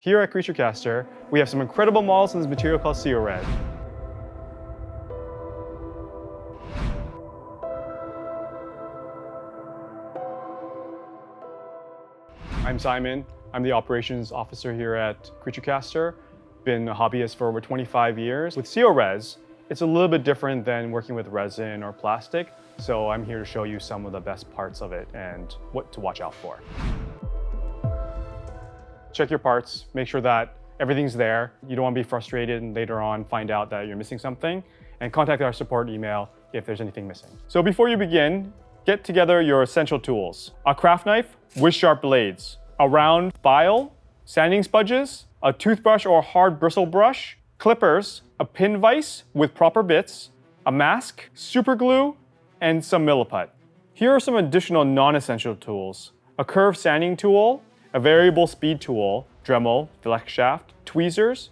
Here at CreatureCaster, we have some incredible models in this material called SiOres. I'm Simon. I'm the operations officer here at CreatureCaster. Been a hobbyist for over 25 years. With SiOres, it's a little bit different than working with resin or plastic, so I'm here to show you some of the best parts of it and what to watch out for. Check your parts, make sure that everything's there. You don't want to be frustrated and later on find out that you're missing something, and contact our support email if there's anything missing. So before you begin, get together your essential tools. A craft knife with sharp blades, a round file, sanding sponges, a toothbrush or hard bristle brush, clippers, a pin vise with proper bits, a mask, super glue, and some milliput. Here are some additional non-essential tools. A curved sanding tool, a variable speed tool, Dremel, flex shaft, tweezers,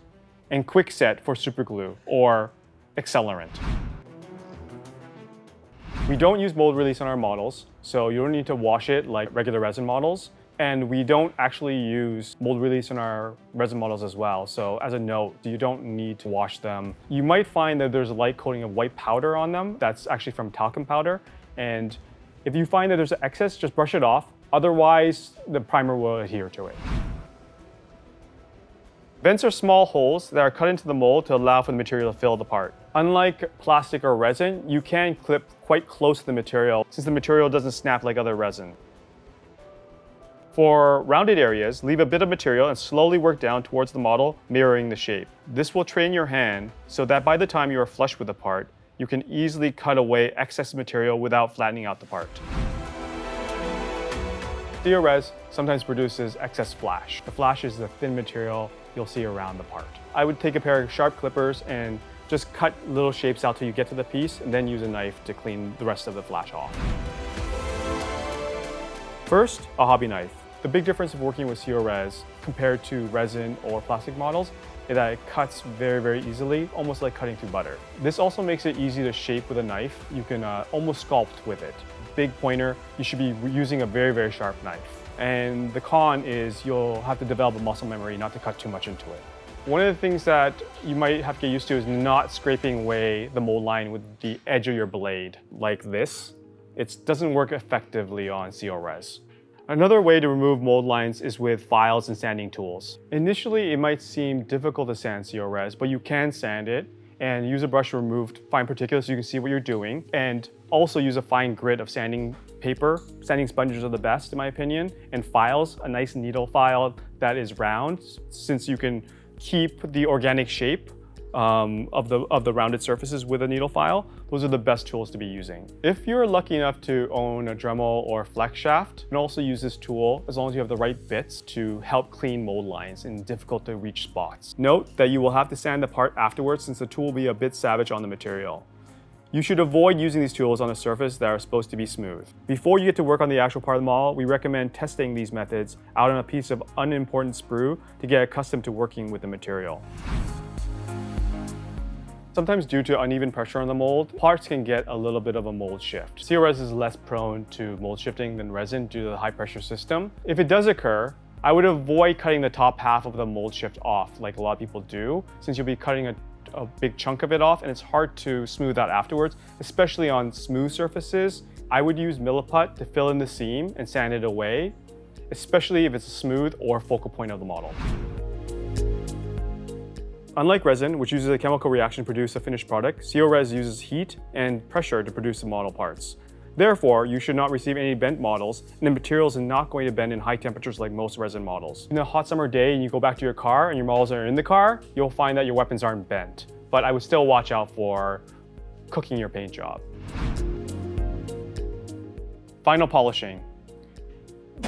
and quick set for super glue or accelerant. We don't use mold release on our models, so you don't need to wash it like regular resin models. And we don't actually use mold release on our resin models as well. So as a note, you don't need to wash them. You might find that there's a light coating of white powder on them. That's actually from talcum powder. And if you find that there's an excess, just brush it off. Otherwise, the primer will adhere to it. Vents are small holes that are cut into the mold to allow for the material to fill the part. Unlike plastic or resin, you can clip quite close to the material since the material doesn't snap like other resin. For rounded areas, leave a bit of material and slowly work down towards the model, mirroring the shape. This will train your hand so that by the time you are flush with the part, you can easily cut away excess material without flattening out the part. SiOres sometimes produces excess flash. The flash is the thin material you'll see around the part. I would take a pair of sharp clippers and just cut little shapes out till you get to the piece, and then use a knife to clean the rest of the flash off. First, a hobby knife. The big difference of working with SiOres compared to resin or plastic models is that it cuts very, very easily, almost like cutting through butter. This also makes it easy to shape with a knife. You can almost sculpt with it. Big pointer, you should be using a very, very sharp knife. And the con is you'll have to develop a muscle memory not to cut too much into it. One of the things that you might have to get used to is not scraping away the mold line with the edge of your blade like this. It doesn't work effectively on SiOres. Another way to remove mold lines is with files and sanding tools. Initially, it might seem difficult to sand SiOres, but you can sand it and use a brush to remove fine particulates so you can see what you're doing. And also use a fine grit of sanding paper. Sanding sponges are the best in my opinion. And files, a nice needle file that is round, since you can keep the organic shape of the rounded surfaces with a needle file. Those are the best tools to be using. If you're lucky enough to own a Dremel or flex shaft, you can also use this tool as long as you have the right bits to help clean mold lines in difficult to reach spots. Note that you will have to sand the part afterwards since the tool will be a bit savage on the material. You should avoid using these tools on a surface that are supposed to be smooth. Before you get to work on the actual part of the model, we recommend testing these methods out on a piece of unimportant sprue to get accustomed to working with the material. Sometimes due to uneven pressure on the mold, parts can get a little bit of a mold shift. SiOres is less prone to mold shifting than resin due to the high pressure system. If it does occur, I would avoid cutting the top half of the mold shift off like a lot of people do, since you'll be cutting a big chunk of it off and it's hard to smooth out afterwards, especially on smooth surfaces. I would use milliput to fill in the seam and sand it away, especially if it's a smooth or focal point of the model. Unlike resin, which uses a chemical reaction to produce a finished product, SiOres uses heat and pressure to produce the model parts. Therefore, you should not receive any bent models, and the material is not going to bend in high temperatures like most resin models. In a hot summer day and you go back to your car and your models are in the car, you'll find that your weapons aren't bent. But I would still watch out for cooking your paint job. Final polishing.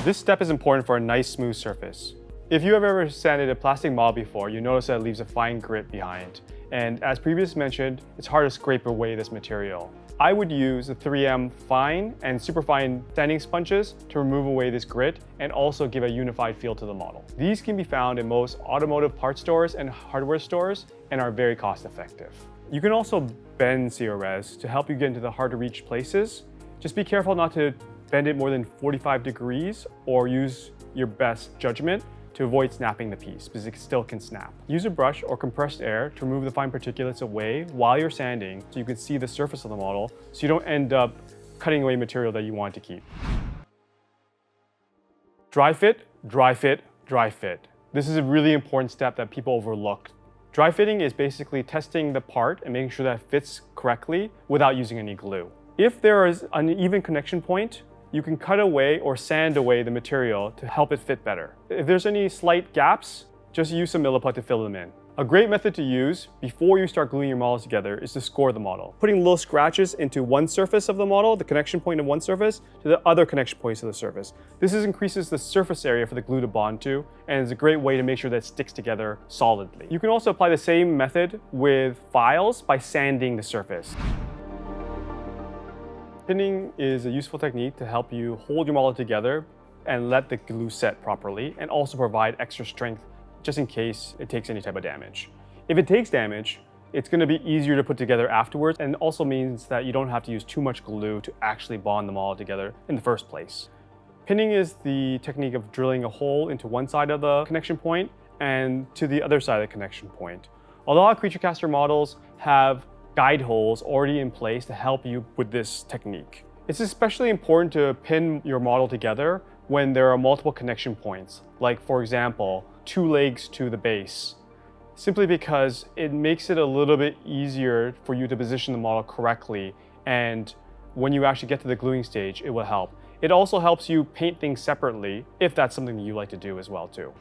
This step is important for a nice smooth surface. If you have ever sanded a plastic model before, you notice that it leaves a fine grit behind. And as previously mentioned, it's hard to scrape away this material. I would use the 3M fine and superfine sanding sponges to remove away this grit and also give a unified feel to the model. These can be found in most automotive parts stores and hardware stores and are very cost effective. You can also bend SiOres to help you get into the hard to reach places. Just be careful not to bend it more than 45 degrees or use your best judgment to avoid snapping the piece because it still can snap. Use a brush or compressed air to remove the fine particulates away while you're sanding so you can see the surface of the model so you don't end up cutting away material that you want to keep. Dry fit, dry fit, dry fit. This is a really important step that people overlook. Dry fitting is basically testing the part and making sure that it fits correctly without using any glue. If there is an uneven connection point, you can cut away or sand away the material to help it fit better. If there's any slight gaps, just use some Milliput to fill them in. A great method to use before you start gluing your models together is to score the model. Putting little scratches into one surface of the model, the connection point of one surface, to the other connection points of the surface. This increases the surface area for the glue to bond to, and is a great way to make sure that it sticks together solidly. You can also apply the same method with files by sanding the surface. Pinning is a useful technique to help you hold your model together and let the glue set properly, and also provide extra strength just in case it takes any type of damage. If it takes damage, it's going to be easier to put together afterwards, and also means that you don't have to use too much glue to actually bond them all together in the first place. Pinning is the technique of drilling a hole into one side of the connection point and to the other side of the connection point. A lot of creature caster models have guide holes already in place to help you with this technique. It's especially important to pin your model together when there are multiple connection points, like for example, 2 legs to the base, simply because it makes it a little bit easier for you to position the model correctly, and when you actually get to the gluing stage, it will help. It also helps you paint things separately if that's something that you like to do as well too.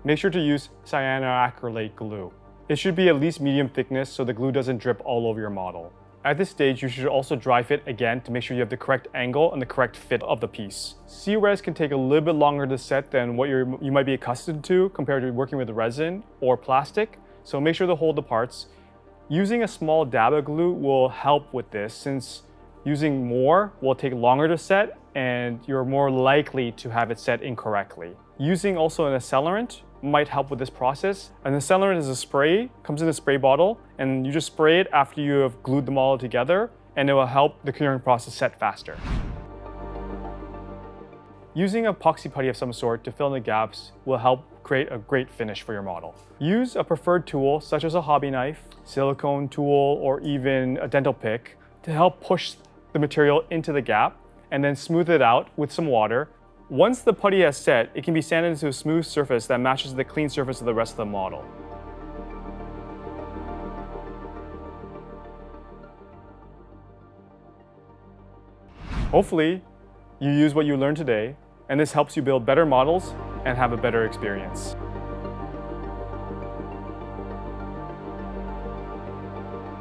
Make sure to use cyanoacrylate glue. It should be at least medium thickness so the glue doesn't drip all over your model. At this stage, you should also dry fit again to make sure you have the correct angle and the correct fit of the piece. SiOres can take a little bit longer to set than what you might be accustomed to compared to working with resin or plastic, so make sure to hold the parts. Using a small dab of glue will help with this, since using more will take longer to set and you're more likely to have it set incorrectly. Using also an accelerant might help with this process. An accelerant is a spray, comes in a spray bottle, and you just spray it after you have glued them all together, and it will help the curing process set faster. Using epoxy putty of some sort to fill in the gaps will help create a great finish for your model. Use a preferred tool such as a hobby knife, silicone tool, or even a dental pick to help push the material into the gap and then smooth it out with some water. Once the putty has set, it can be sanded into a smooth surface that matches the clean surface of the rest of the model. Hopefully, you use what you learned today, and this helps you build better models and have a better experience.